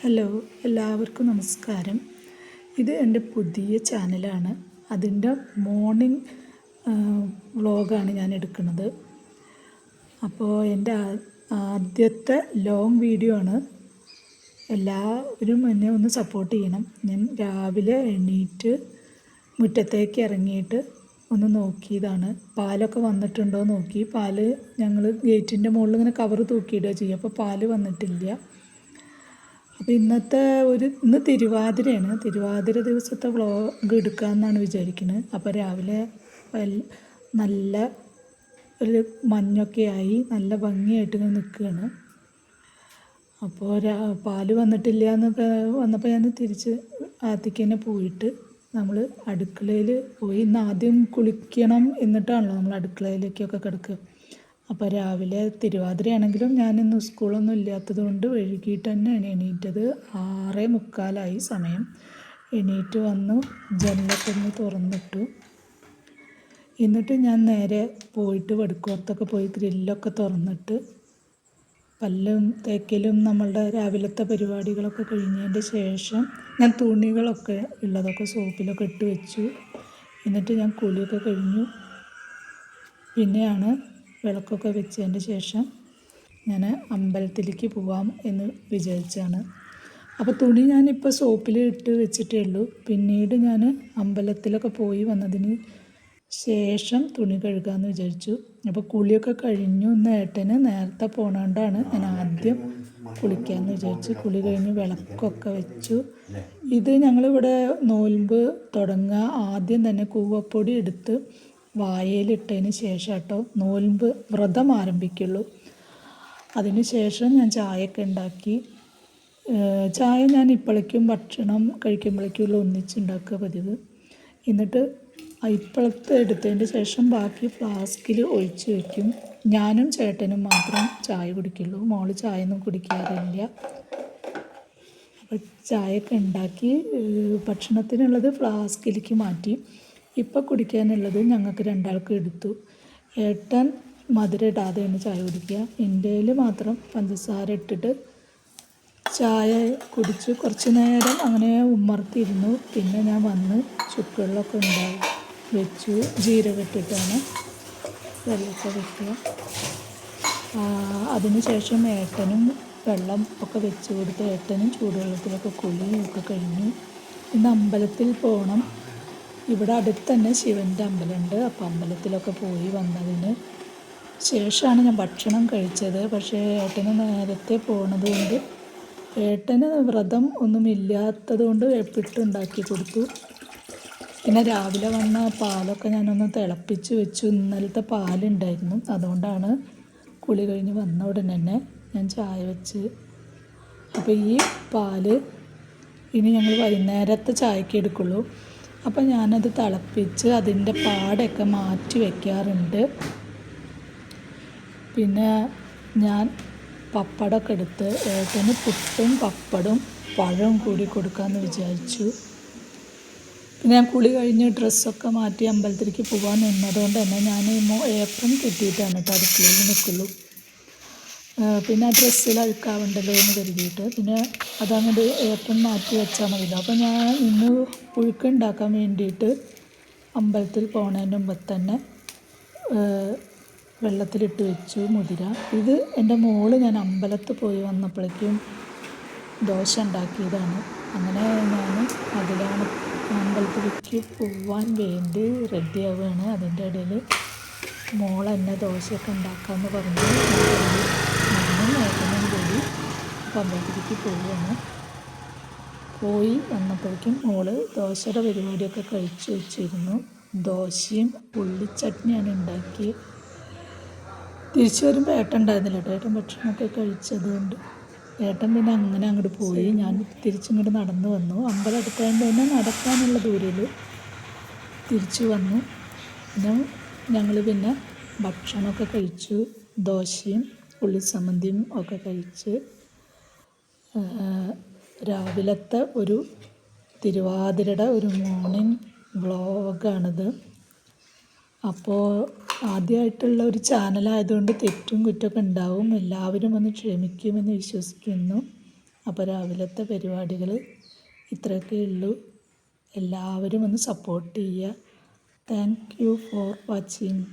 Hello, എല്ലാവർക്കും നമസ്കാരം. ഇത് എൻ്റെ പുതിയ ചാനലാണ്. അതിൻ്റെ മോർണിംഗ് വ്ളോഗാണ് ഞാൻ എടുക്കുന്നത്. അപ്പോൾ എൻ്റെ ആദ്യത്തെ ലോങ് വീഡിയോ ആണ്. എല്ലാവരും എന്നെ ഒന്ന് സപ്പോർട്ട് ചെയ്യണം. ഞാൻ രാവിലെ എണീറ്റ് മുറ്റത്തേക്ക് ഇറങ്ങിയിട്ട് ഒന്ന് നോക്കിയതാണ്. പാലൊക്കെ വന്നിട്ടുണ്ടോ നോക്കി. പാല് ഞങ്ങൾ ഗേറ്റിൻ്റെ മുകളിൽ ഇങ്ങനെ കവർ തൂക്കിയിടുക ചെയ്യും. അപ്പോൾ പാല് വന്നിട്ടില്ല. അപ്പോൾ ഇന്ന് തിരുവാതിരയാണ്. തിരുവാതിര ദിവസത്തെ വ്ളോഗ് എടുക്കാമെന്നാണ് വിചാരിക്കുന്നത്. അപ്പോൾ രാവിലെ നല്ല ഒരു മഞ്ഞൊക്കെ ആയി നല്ല ഭംഗിയായിട്ട് ഇങ്ങനെ നിൽക്കുകയാണ്. അപ്പോൾ പാല് വന്നിട്ടില്ല എന്നൊക്കെ വന്നപ്പോൾ ഞാൻ തിരിച്ച് അകത്തേക്ക് തന്നെ പോയിട്ട് നമ്മൾ അടുക്കളയിൽ പോയി. ഇന്ന് ആദ്യം കുളിക്കണം എന്നിട്ടാണല്ലോ നമ്മൾ അടുക്കളയിലേക്കൊക്കെ കിടക്കുക. അപ്പോൾ രാവിലെ തിരുവാതിരയാണെങ്കിലും ഞാനിന്ന് സ്കൂളൊന്നും ഇല്ലാത്തത് കൊണ്ട് വൈകിട്ട് തന്നെയാണ് എണീറ്റത്. 6:45 സമയം. എണീറ്റ് വന്നു ജനലൊക്കെ ഒന്ന് തുറന്നിട്ടു. എന്നിട്ട് ഞാൻ നേരെ പോയിട്ട് വടക്കോർത്തൊക്കെ പോയി ഗ്രില്ലൊക്കെ തുറന്നിട്ട് പല്ലും തേക്കലും നമ്മളുടെ രാവിലത്തെ പരിപാടികളൊക്കെ കഴിഞ്ഞതിൻ്റെ ശേഷം ഞാൻ തുണികളൊക്കെ ഉള്ളതൊക്കെ സോപ്പിലൊക്കെ ഇട്ട് വെച്ചു. എന്നിട്ട് ഞാൻ കുളിയൊക്കെ കഴിഞ്ഞു. പിന്നെയാണ് വിളക്കൊക്കെ വെച്ചതിൻ്റെ ശേഷം ഞാൻ അമ്പലത്തിലേക്ക് പോവാം എന്ന് വിചാരിച്ചാണ്. അപ്പോൾ തുണി ഞാനിപ്പോൾ സോപ്പിൽ ഇട്ട് വെച്ചിട്ടേ ഉള്ളൂ. പിന്നീട് ഞാൻ അമ്പലത്തിലൊക്കെ പോയി വന്നതിന് ശേഷം തുണി കഴുകാമെന്ന് വിചാരിച്ചു. അപ്പോൾ കുളിയൊക്കെ കഴിഞ്ഞു. ഇന്ന് ഏട്ടന് നേരത്തെ പോണോണ്ടാണ് ഞാൻ ആദ്യം കുളിക്കാമെന്ന് വിചാരിച്ചു. കുളി കഴിഞ്ഞ് വിളക്കൊക്കെ വെച്ചു. ഇത് ഞങ്ങളിവിടെ നോൽമ്പ് തുടങ്ങുക ആദ്യം തന്നെ കൂവപ്പൊടി എടുത്ത് വായയിലിട്ടതിന് ശേഷം കേട്ടോ നോൽമ്പ് വ്രതം ആരംഭിക്കുള്ളൂ. അതിന് ശേഷം ഞാൻ ചായയൊക്കെ ഉണ്ടാക്കി. ചായ ഞാൻ ഇപ്പോഴേക്കും ഭക്ഷണം കഴിക്കുമ്പോഴേക്കുള്ള ഒന്നിച്ചുണ്ടാക്കുക പതിവ്. എന്നിട്ട് ഇപ്പോഴത്തെ എടുത്തതിൻ്റെ ശേഷം ബാക്കി ഫ്ലാസ്കിൽ ഒഴിച്ച് വയ്ക്കും. ഞാനും ചേട്ടനും മാത്രം ചായ കുടിക്കുള്ളൂ. മോള് ചായയൊന്നും കുടിക്കാറില്ല. അപ്പോൾ ചായയൊക്കെ ഉണ്ടാക്കി ഭക്ഷണത്തിനുള്ളത് ഫ്ലാസ്കിലേക്ക് മാറ്റി. ഇപ്പോൾ കുടിക്കാനുള്ളത് ഞങ്ങൾക്ക് രണ്ടാൾക്കും എടുത്തു. ഏട്ടൻ മധുരം ഇടാതെയാണ് ചായ കുടിക്കുക. ഇന്ത്യയിൽ മാത്രം പഞ്ചസാര ഇട്ടിട്ട് ചായ കുടിച്ച് കുറച്ച് നേരം അങ്ങനെ ഉമ്മർത്തിരുന്നു. പിന്നെ ഞാൻ വന്ന് ചുക്കുവെള്ളമൊക്കെ വെച്ചു. ജീരകം ഇട്ടിട്ടാണ് വെള്ളമൊക്കെ വെക്കുക. അതിന് ശേഷം ഏട്ടനും വെള്ളം ഒക്കെ വെച്ച് കൊടുത്ത് ഏട്ടനും ചൂടുവെള്ളത്തിലൊക്കെ കുളിയൊക്കെ കഴിഞ്ഞു. ഇന്ന് അമ്പലത്തിൽ പോകണം. ഇവിടെ അടുത്ത് തന്നെ ശിവൻ്റെ അമ്പലമുണ്ട്. അപ്പോൾ അമ്പലത്തിലൊക്കെ പോയി വന്നതിന് ശേഷമാണ് ഞാൻ ഭക്ഷണം കഴിച്ചത്. പക്ഷേ ഏട്ടന് നേരത്തെ പോണത് കൊണ്ട് ഏട്ടന് വ്രതം ഒന്നും ഇല്ലാത്തത് കൊണ്ട് പുട്ടുണ്ടാക്കി കൊടുത്തു. പിന്നെ രാവിലെ വന്ന പാലൊക്കെ ഞാനൊന്ന് തിളപ്പിച്ച് വെച്ചു. ഇന്നലത്തെ പാലുണ്ടായിരുന്നു. അതുകൊണ്ടാണ് കുളി കഴിഞ്ഞ് വന്ന ഉടനെ തന്നെ ഞാൻ ചായ വെച്ച്. അപ്പോൾ ഈ പാല് ഇനി ഞങ്ങൾ വൈകുന്നേരത്തെ ചായക്ക് എടുക്കുള്ളൂ. അപ്പോൾ ഞാനത് തിളപ്പിച്ച് അതിൻ്റെ പാടൊക്കെ മാറ്റി വയ്ക്കാറുണ്ട്. പിന്നെ ഞാൻ പപ്പടമൊക്കെ എടുത്ത് ഏട്ടന് പുട്ടും പപ്പടും പഴവും കൂടി കൊടുക്കാമെന്ന് വിചാരിച്ചു. പിന്നെ ഞാൻ കുളി കഴിഞ്ഞ് ഡ്രസ്സൊക്കെ മാറ്റി അമ്പലത്തിലേക്ക് പോകാൻ നിന്നതുകൊണ്ട് തന്നെ ഞാൻ ഏപ്രം കെട്ടിയിട്ടാണ് കേട്ടോ അടുക്കളയിൽ നിൽക്കുള്ളൂ. പിന്നെ ആ ഡ്രസ്സിൽ അഴുക്കാവണ്ടല്ലോ എന്ന് കരുതിയിട്ട് പിന്നെ അതങ്ങോട്ട് ഏപ്രം മാറ്റി വെച്ചാൽ മതിയല്ലോ. അപ്പോൾ ഞാൻ ഇന്ന് പുഴുക്കുണ്ടാക്കാൻ വേണ്ടിയിട്ട് അമ്പലത്തിൽ പോകുന്നതിന് മുമ്പ് തന്നെ വെള്ളത്തിലിട്ട് വെച്ചു മുതിര. ഇത് എൻ്റെ മോള് ഞാൻ അമ്പലത്തിൽ പോയി വന്നപ്പോഴേക്കും ദോശ ഉണ്ടാക്കിയതാണ്. അങ്ങനെ ഞാൻ അതിലാണ് അമ്പലത്തിലേക്ക് പോവാൻ വേണ്ടി റെഡിയാവുകയാണ്. അതിൻ്റെ ഇടയിൽ മോളെന്നെ ദോശയൊക്കെ ഉണ്ടാക്കാമെന്ന് പറഞ്ഞു. ഞാനും ഏട്ടനും കൂടി അമ്പലത്തിലേക്ക് പോവുകയാണ്. പോയി വന്നപ്പോഴേക്കും മോള് ദോശയുടെ പരിപാടിയൊക്കെ കഴിച്ച് വെച്ചിരുന്നു. ദോശയും ഉള്ളിച്ചട്നിയാണ് ഉണ്ടാക്കിയത്. തിരിച്ചു വരുമ്പോൾ ഏട്ടൻ ഉണ്ടായിരുന്നില്ല കേട്ടോ. ഏട്ടൻ ഭക്ഷണമൊക്കെ കഴിച്ചതുകൊണ്ട് ഏട്ടൻ പിന്നെ അങ്ങനെ അങ്ങോട്ട് പോയി. ഞാൻ തിരിച്ചിങ്ങോട്ട് നടന്നു വന്നു. അമ്പലം അടുത്തായതുകൊണ്ട് തന്നെ നടക്കാനുള്ള ദൂരത്തിൽ തിരിച്ചു വന്നു. പിന്നെ ഞങ്ങൾ പിന്നെ ഭക്ഷണമൊക്കെ കഴിച്ചു. ദോശയും ഉള്ളിച്ചമ്മന്തിയും ഒക്കെ കഴിച്ച് രാവിലത്തെ ഒരു തിരുവാതിരയുടെ ഒരു മോർണിംഗ് വ്ളോഗാണിത്. അപ്പോൾ ആദ്യമായിട്ടുള്ള ഒരു ചാനലായതുകൊണ്ട് തെറ്റും കുറ്റമൊക്കെ ഉണ്ടാവും. എല്ലാവരും ഒന്ന് ക്ഷമിക്കുമെന്ന് വിശ്വസിക്കുന്നു. അപ്പോൾ രാവിലത്തെ പരിപാടികൾ ഇത്രയൊക്കെ ഉള്ളൂ. എല്ലാവരും ഒന്ന് സപ്പോർട്ട് ചെയ്യുക. Thank you for watching.